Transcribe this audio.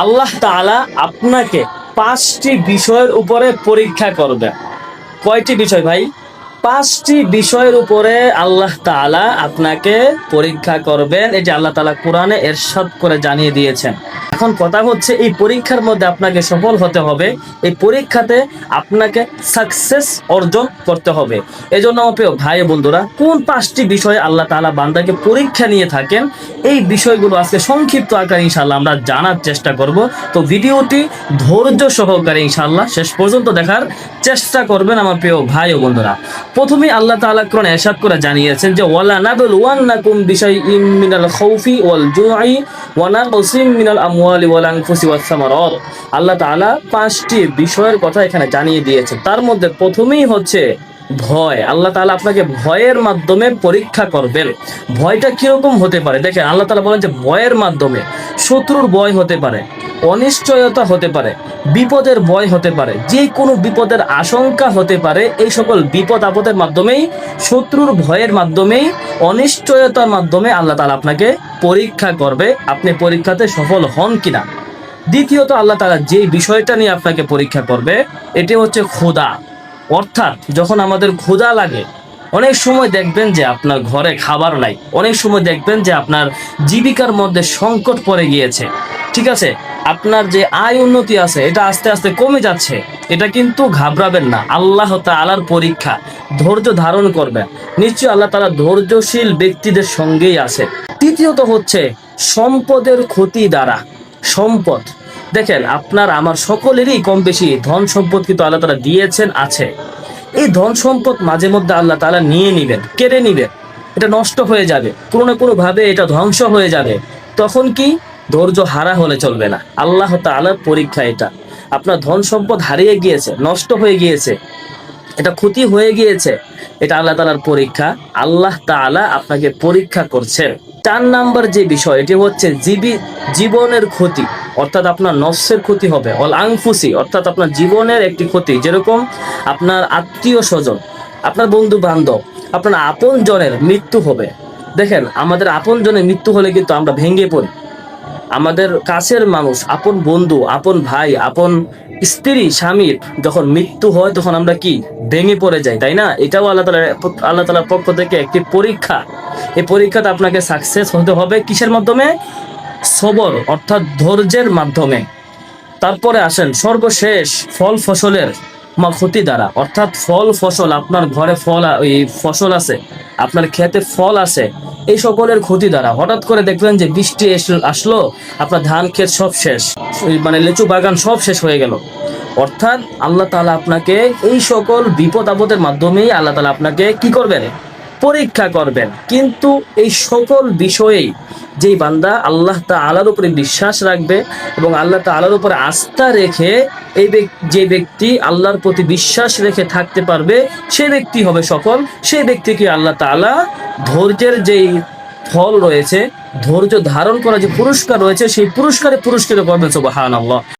আল্লাহ তাআলা আপনাকে 5টি বিষয়ের উপরে পরীক্ষা করবেন। কয়টি বিষয় ভাই? 5টি বিষয়ের উপরে আল্লাহ তাআলা আপনাকে পরীক্ষা করবেন। এটি আল্লাহ তাআলা কোরআনে ইরশাদ করে জানিয়ে দিয়েছেন। এখন কথা হচ্ছে এই পরীক্ষার মধ্যে আপনাকে সফল হতে হবে। এই পরীক্ষাতে আপনাকে সাকসেস অর্জন করতে হবে। এজন্য আমার প্রিয় ভাই বন্ধুরা, কোন 5টি বিষয়ে আল্লাহ তাআলা বান্দাকে পরীক্ষা নিয়ে থাকেন, এই বিষয়গুলো আজকে সংক্ষিপ্ত আকারে ইনশাআল্লাহ আমরা জানার চেষ্টা করব। তো ভিডিওটি ধৈর্য সহকারে ইনশাআল্লাহ শেষ পর্যন্ত দেখার চেষ্টা করবেন আমার প্রিয় ভাই ও বন্ধুরা। প্রথমেই আল্লাহ তাআলা কোরআনে ইরশাদ করে জানিয়েছেন যে ওয়ালা নাবলুওয়ান্নাকুম বিশাইইম মিনাল খাউফি ওয়াল জুই ওয়া নাকসিম মিনাল আমওয়ালি ওয়াল আনফুসি ওয়াস সামারাত। আল্লাহ তাআলা 5টি বিষয়ের কথা এখানে জানিয়ে দিয়েছেন। তার মধ্যে প্রথমেই হচ্ছে ভয়। আল্লাহ তাআলা আপনাকে ভয়ের মাধ্যমে পরীক্ষা করবেন। ভয়টা কিরকম হতে পারে দেখেন, আল্লাহ তাআলা বলেন যে ভয়ের মাধ্যমে শত্রুর ভয় হতে পারে, অনিশ্চয়তা হতে পারে, বিপদের ভয় হতে পারে, যে কোনো বিপদের আশঙ্কা হতে পারে। এই সকল বিপদ আপদের মাধ্যমেই, শত্রুর ভয়ের মাধ্যমেই, অনিশ্চয়তার মাধ্যমে আল্লাহ তাআলা আপনাকে পরীক্ষা করবে, আপনি পরীক্ষাতে সফল হন কিনা। দ্বিতীয়ত আল্লাহ তাআলা যেই বিষয়টা নিয়ে আপনাকে পরীক্ষা করবে এটি হচ্ছে ক্ষুধা। অর্থাৎ যখন আমাদের ক্ষুধা লাগে, অনেক সময় দেখবেন যে আপনার ঘরে খাবার নাই, অনেক সময় দেখবেন যে আপনার জীবিকার মধ্যে সংকট পড়ে গিয়েছে, ঠিক আছে, আপনার যে আয় উন্নতি আছে এটা আস্তে আস্তে কমে যাচ্ছে। এটা কিন্তু ঘাবড়াবেন না, আল্লাহ তাআলার পরীক্ষা। ধৈর্য ধারণ করবেন, নিশ্চয়ই আল্লাহ তাআলা ধৈর্যশীল ব্যক্তিদের সঙ্গেই আছে। তৃতীয়ত হচ্ছে সম্পদের ক্ষতি দ্বারা। সম্পদ দেখেন, আপনার আমার সকলেরই কম বেশি ধন সম্পদ কিন্তু আল্লাহ তাআলা দিয়েছেন, আছে। এই ধন সম্পদ মাঝে মধ্যে আল্লাহ তাআলা নিয়ে নিবেন, কেড়ে নিবেন, এটা নষ্ট হয়ে যাবে, কোনো না কোনো ভাবে এটা ধ্বংস হয়ে যাবে। তখন কি? ধৈর্য হারা হলে চলবে না, আল্লাহ তাআলার পরীক্ষা এটা। আপনার ধন সম্পদ হারিয়ে গিয়েছে, নষ্ট হয়ে গিয়েছে, এটা ক্ষতি হয়ে গিয়েছে, এটা আল্লাহ তাআলার পরীক্ষা। আল্লাহ তাআলা আপনাকে পরীক্ষা করছেন। 4 নাম্বার যে বিষয়, এটি হচ্ছে জীবনের ক্ষতি, অর্থাৎ আপনার নফসের ক্ষতি হবে। অল আনফুসি অর্থাৎ আপনার জীবনের একটি ক্ষতি, যেরকম আপনার আত্মীয় স্বজন, আপনার বন্ধু বান্ধব, আপনার আপন জনের মৃত্যু হবে। দেখেন, আমাদের আপন জনের মৃত্যু হলে কিন্তু আমরা ভেঙে পড়ি। আমাদের কাছের মানুষ, আপন বন্ধু, আপন ভাই, আপন স্ত্রী, স্বামীর যখন মৃত্যু হয় তখন আমরা কি? ভেঙে পড়ে যাই, তাই না? এটাও আল্লাহ তাআলার পক্ষ থেকে একটি পরীক্ষা। এই পরীক্ষাতে আপনাকে সাকসেস হতে হবে কিসের মাধ্যমে? সবর অর্থাৎ ধৈর্যের মাধ্যমে। তারপরে আসেন সর্বশেষ, ফল ফসলের ক্ষতি দ্বারা। অর্থাৎ ফল ফসল, আপনার ঘরে ফসল আছে, আপনার ক্ষেতে ফল আছে, এই সকলের ক্ষতি দ্বারা। হঠাৎ করে দেখলেন যে বৃষ্টি আসলো, আপনার ধান ক্ষেত সব শেষ, মানে লিচু বাগান সব শেষ হয়ে গেল। অর্থাৎ আল্লাহ তাআলা আপনাকে এই সকল বিপদ আপদের মাধ্যমেই আল্লাহ তাআলা আপনাকে কি করবেন? পরীক্ষা করবেন। কিন্তু এই সকল বিষয়েই যেই বান্দা আল্লাহ তাআলার উপরে বিশ্বাস রাখবে এবং আল্লাহ তাআলার উপরে আস্থা রেখে যে ব্যক্তি আল্লাহর প্রতি বিশ্বাস রেখে থাকতে পারবে, সে ব্যক্তি হবে সফল। সেই ব্যক্তিকে আল্লাহ তাআলা ধৈর্যের যেই ফল রয়েছে, ধৈর্য ধারণ করা যে পুরস্কার রয়েছে, সেই পুরস্কারে পুরস্কৃত করবেন। সুবহানাল্লাহ।